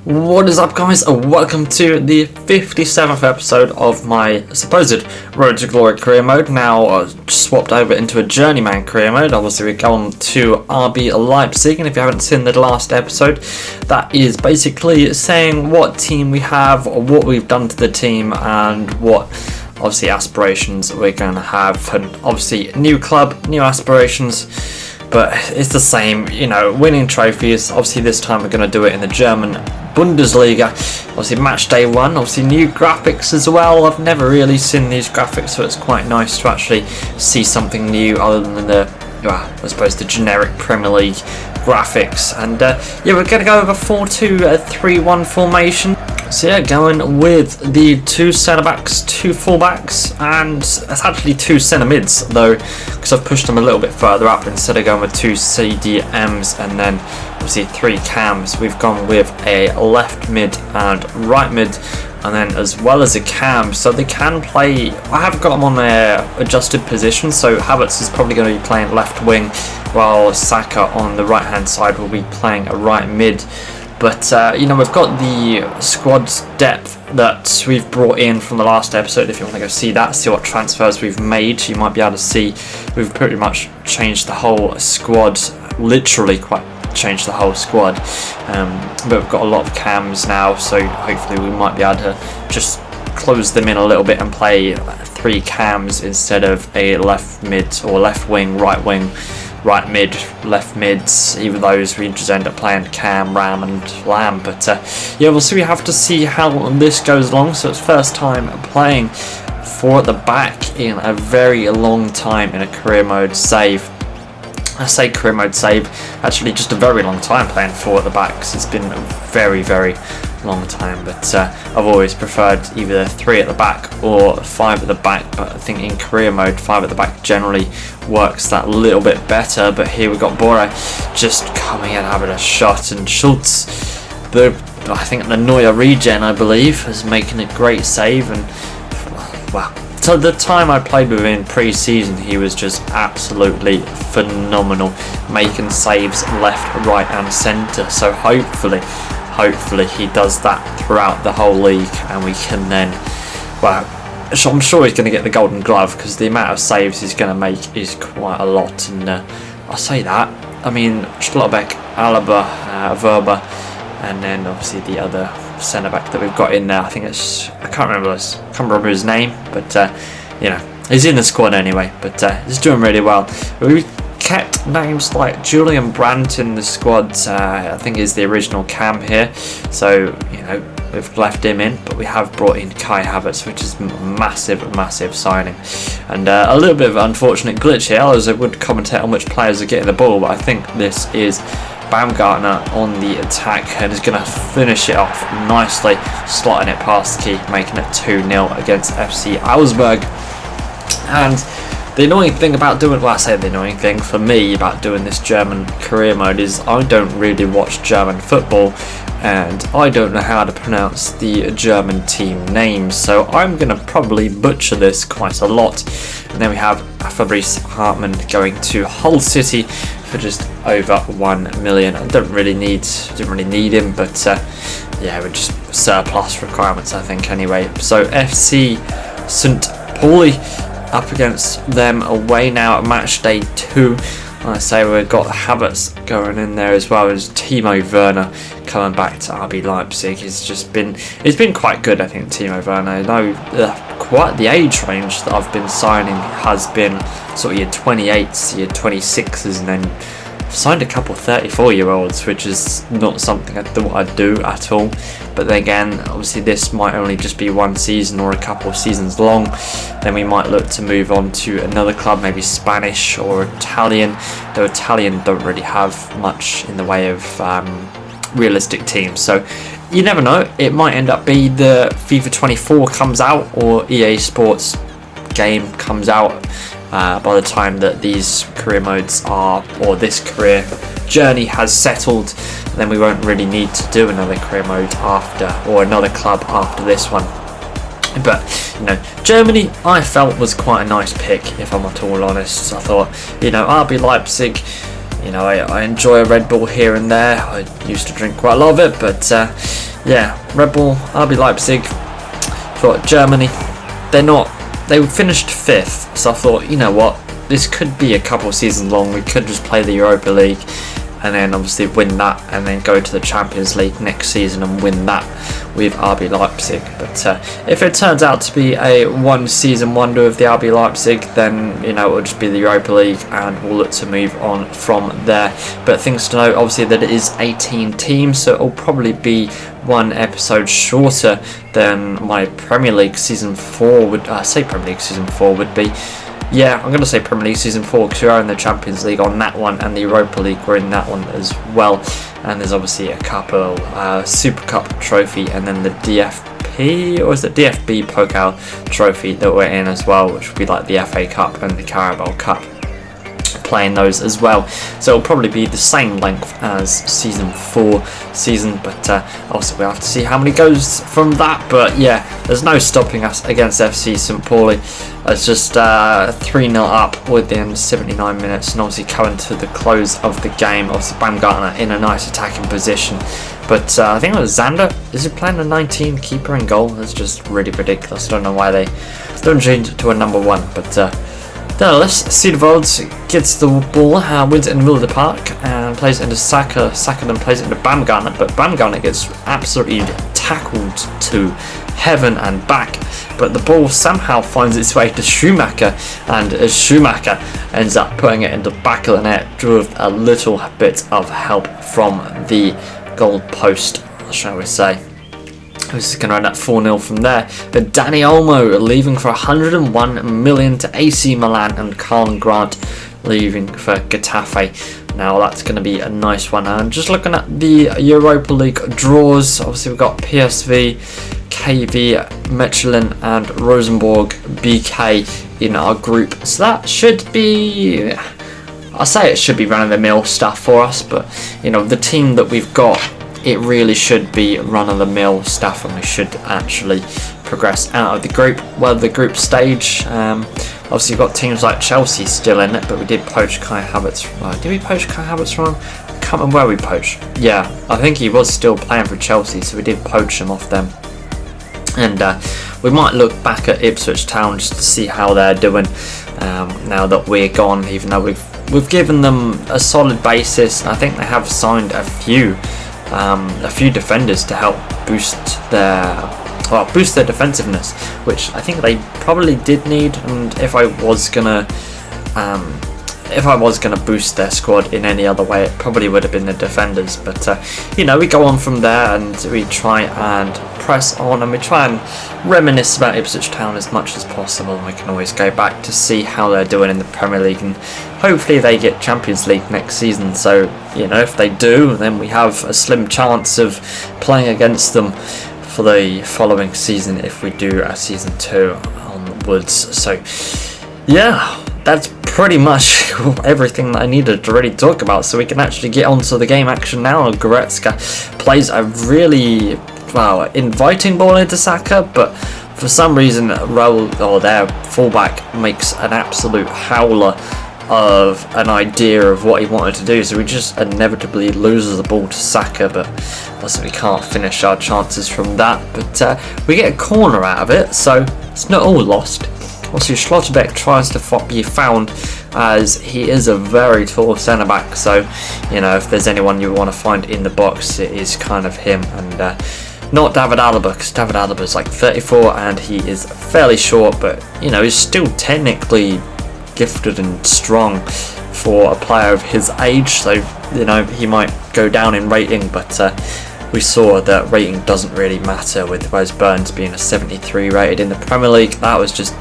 What is up, guys, and welcome to the 57th episode of my supposed Road to Glory career mode. Now swapped over into a journeyman career mode. Obviously we're going to RB Leipzig, and if you haven't seen the last episode, that is basically saying what team we have, or what we've done to the team, and what obviously aspirations we're going to have. And obviously new club, new aspirations, but it's the same, you know, winning trophies. Obviously this time we're going to do it in the German Bundesliga. Obviously match day one, obviously new graphics as well. I've never really seen these graphics, so it's quite nice to actually see something new other than the, well, I suppose the generic Premier League graphics. And yeah, we're going to go over 4-2-3-1 formation. So yeah, going with the two centre backs, two full backs, and it's actually two centre mids though, because I've pushed them a little bit further up instead of going with two CDMs and then obviously three cams. We've gone with a left mid and right mid, and then as well as a cam, so they can play. I have got them on their adjusted position, so Havertz is probably going to be playing left wing, while Saka on the right hand side will be playing a right mid. But you know, we've got the squad depth that we've brought in from the last episode. If you want to go see that, see what transfers we've made, you might be able to see we've pretty much changed the whole squad, literally quite changed the whole squad. But we've got a lot of cams now, so hopefully we might be able to just close them in a little bit and play three cams instead of a left mid or left wing, right wing, right mid, left mids. Even those we just end up playing cam, ram and lamb. But yeah, we'll see. We have to see how this goes along. So it's first time playing four at the back in a very long time in a career mode save. I say career mode save, actually just a very long time playing four at the back, because it's been a very long time. But I've always preferred either three at the back or five at the back, but I think in career mode five at the back generally works that little bit better. But here we've got Bora just coming in, having a shot, and Schultz, I think the Neuer regen, I believe, is making a great save. And wow, so the time I played with him in pre-season, he was just absolutely phenomenal, making saves left, right and centre. So hopefully he does that throughout the whole league, and we can then, well, I'm sure he's going to get the golden glove, because the amount of saves he's going to make is quite a lot. And I say that, I mean Schlotterbeck, Alaba, Verba, and then obviously the other centre back that we've got in there, I think it's, I can't remember his name, but you know, he's in the squad anyway. But he's doing really well. We kept names like Julian Brandt in the squad. I think is the original cam here, so you know, we've left him in, but we have brought in Kai Havertz, which is massive signing. And a little bit of an unfortunate glitch here, as I would commentate on which players are getting the ball, but I think this is Baumgartner on the attack, and is going to finish it off nicely, slotting it past the keeper, making it 2-0 against FC Augsburg. And the annoying thing about doing, well, I say the annoying thing for me about doing this German career mode is I don't really watch German football, and I don't know how to pronounce the German team names, so I'm going to probably butcher this quite a lot. And then we have Fabrice Hartmann going to Hull City for just over 1 million. I didn't really need him, but yeah, we're just surplus requirements, I think, anyway. So FC St. Pauli up against them away now at match day 2. I say we've got Havertz going in there as well as Timo Werner coming back to RB Leipzig. It's been quite good, I think, Timo Werner. I know quite the age range that I've been signing has been sort of your 28s, your 26s, and then I've signed a couple 34-year-olds, which is not something I thought I'd do at all. But then again, obviously this might only just be one season or a couple of seasons long. Then we might look to move on to another club, maybe Spanish or Italian. Though Italian don't really have much in the way of realistic teams. So you never know, it might end up be the FIFA 24 comes out, or EA Sports game comes out by the time that these career modes are, or this career journey has settled. Then we won't really need to do another career mode after, or another club after this one. But you know, Germany I felt was quite a nice pick, if I'm at all honest. I thought, you know, RB Leipzig, you know, I enjoy a Red Bull here and there. I used to drink quite a lot of it, but yeah, Red Bull, RB Leipzig, thought Germany, they finished 5th, so I thought, you know what, this could be a couple of seasons long. We could just play the Europa League and then obviously win that, and then go to the Champions League next season and win that with RB Leipzig. But if it turns out to be a one-season wonder of the RB Leipzig, then you know it'll just be the Europa League, and we'll look to move on from there. But things to note, obviously, that it is 18 teams, so it'll probably be one episode shorter than my Premier League season 4 would. Premier League season 4 would be. Yeah, I'm going to say Premier League Season 4 because we are in the Champions League on that one, and the Europa League we're in that one as well. And there's obviously a couple Super Cup trophy, and then the DFP, or is it DFB Pokal trophy that we're in as well, which would be like the FA Cup and the Carabao Cup. Playing those as well, so it'll probably be the same length as season 4 season, but also we'll have to see how many goes from that. But yeah, there's no stopping us against FC St Pauli. It's just 3-0 up within 79 minutes, and obviously coming to the close of the game, obviously Baumgartner in a nice attacking position, but I think it was Zander, is he playing a 19 keeper in goal? That's just really ridiculous. I don't know why they don't change it to a number 1, but nonetheless, Cedarvold gets the ball, wins it in the middle of the park, and plays it into Saka. Saka then plays it into Baumgartner, but Baumgartner gets absolutely tackled to heaven and back. But the ball somehow finds its way to Schumacher, and Schumacher ends up putting it into the back of the net with a little bit of help from the goal post, shall we say. This is going to end up 4-0 from there. But Danny Olmo leaving for 101 million to AC Milan, and Carl Grant leaving for Getafe. Now that's going to be a nice one. And just looking at the Europa League draws, obviously we've got PSV, KV, Michelin and Rosenborg BK in our group. So that should be, I say it should be run-of-the-mill stuff for us, but you know, the team that we've got, it really should be run-of-the-mill stuff, and we should actually progress out of the group. Well, the group stage, obviously you've got teams like Chelsea still in it, but we did poach Kai Havertz. Did we poach Kai Havertz from? I can't remember where we poached. Yeah, I think he was still playing for Chelsea, so we did poach him off them. And we might look back at Ipswich Town just to see how they're doing now that we're gone, even though we've given them a solid basis. I think they have signed a few defenders to help boost their defensiveness, which I think they probably did need. And if I was gonna boost their squad in any other way, it probably would have been the defenders. But you know, we go on from there and we try and press on, and we try and reminisce about Ipswich Town as much as possible. And we can always go back to see how they're doing in the Premier League, and hopefully they get Champions League next season. So you know, if they do, then we have a slim chance of playing against them for the following season if we do a season 2 onwards. So yeah, that's pretty much everything that I needed to really talk about, so we can actually get onto the game action now. Goretzka plays a really inviting ball into Saka, but for some reason their fullback makes an absolute howler of an idea of what he wanted to do, so he just inevitably loses the ball to Saka, but also we can't finish our chances from that. But we get a corner out of it, so it's not all lost. Also, Schlotterbeck tries to be found, as he is a very tall centre back, so you know, if there's anyone you want to find in the box, it is kind of him, and not David Alaba, because David Alaba is like 34 and he is fairly short, but you know, he's still technically gifted and strong for a player of his age, so you know, he might go down in rating, but we saw that rating doesn't really matter with Wes Burns being a 73 rated in the Premier League. That was just,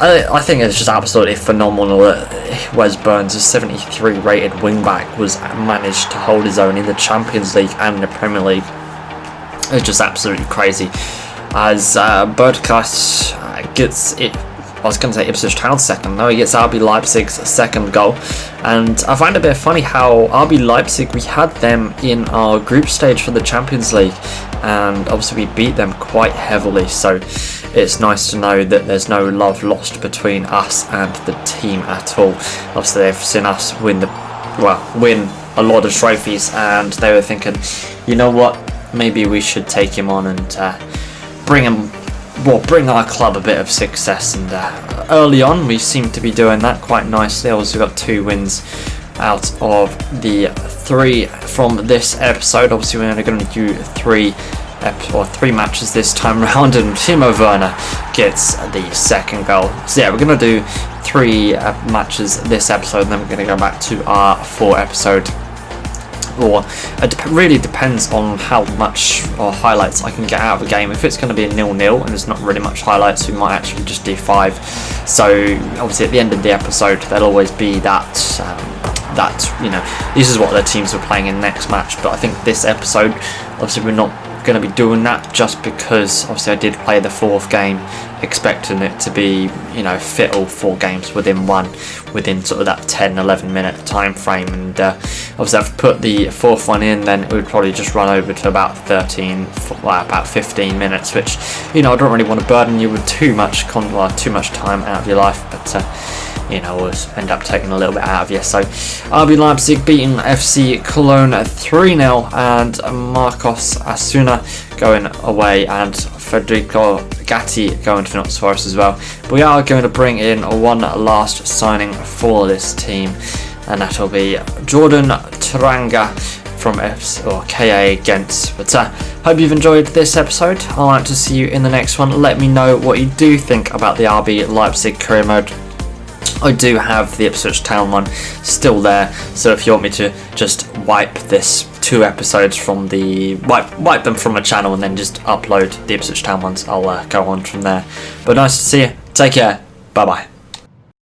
I think it's just absolutely phenomenal that Wes Burns, a 73 rated wingback, was managed to hold his own in the Champions League and the Premier League. It's just absolutely crazy. As Birdcast gets it, I was going to say Ipswich Town second. No, he gets RB Leipzig's second goal. And I find it a bit funny how RB Leipzig, we had them in our group stage for the Champions League, and obviously we beat them quite heavily. So it's nice to know that there's no love lost between us and the team at all. Obviously they've seen us win a lot of trophies, and they were thinking, you know what, maybe we should take him on and bring our club a bit of success. And early on, we seem to be doing that quite nicely. Also got 2 wins out of the 3 from this episode. Obviously, we're only going to do 3 matches this time round, and Timo Werner gets the 2nd goal. So yeah, we're going to do 3 matches this episode, and then we're going to go back to our 4 episode. Or it really depends on how much highlights I can get out of a game. If it's going to be a 0-0 and there's not really much highlights, we might actually just do 5. So obviously at the end of the episode there'll always be that this is what the teams are playing in next match. But I think this episode, obviously we're not going to be doing that, just because obviously I did play the 4th game expecting it to be fit all 4 games within sort of that 10-11 minute time frame, and obviously I've put the 4th one in, then it would probably just run over to about 15 minutes, which I don't really want to burden you with too much time out of your life, but always end up taking a little bit out of you. So RB Leipzig beating FC Cologne 3-0, and Marcos Asuna going away, and Federico Gatti going to Notts Forest as well. But we are going to bring in one last signing for this team, and that'll be Jordan Turanga from KA Ghent. But hope you've enjoyed this episode. I'd like to see you in the next one. Let me know what you do think about the RB Leipzig career mode. I do have the Ipswich Town one still there, so if you want me to just wipe this 2 episodes from wipe them from my channel and then just upload the Ipswich Town ones, I'll go on from there. But nice to see you. Take care. Bye bye.